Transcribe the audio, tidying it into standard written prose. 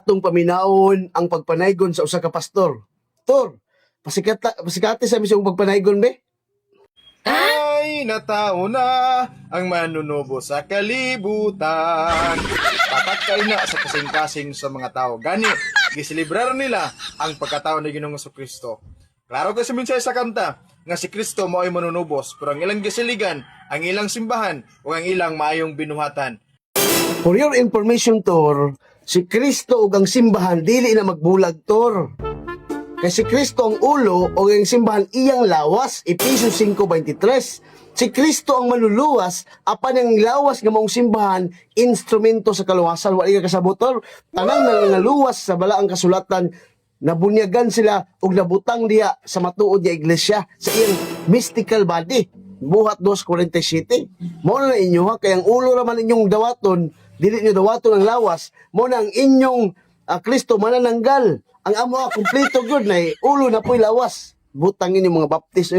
atong paminaon ang pagpanaygon sa usa ka pastor. Tor, pasikati sa misong pagpanaygon be? Ay, natao na ang manunubo sa kalibutan. Patakay na sa kasing-kasing sa mga tao. Gani, gisilibrar nila ang pagkatao ni Ginoong Kristo. Klaro kasi minsay sa kanta nga si Kristo mao ay manunubos, pero ang ilang gisiligan, ang ilang simbahan, o ang ilang maayong binuhatan. For your information, Tor, si Kristo ug ang simbahan dili na magbulag, Tor. Kay si Kristo ang ulo o ang simbahan iyang lawas, Efesios 5:23. Si Kristo ang manluluwas, apan ang lawas nga maong simbahan, instrumento sa kaluwasan. Wala ka kasabot, Tor. Tanang nangaluwas sa balaang kasulatan, nabunyagan sila ug nabutang diha sa matuod nga iglesia sa iyang mystical body. Buhat 2:47. Mao na inyo ha, kay ang ulo raman inyong dawaton, dili nyo dawaton ang lawas, mao na ang inyong Kristo manananggal. Ang amo kompleto gyud na ulo na po'y lawas. Butang inyong mga baptist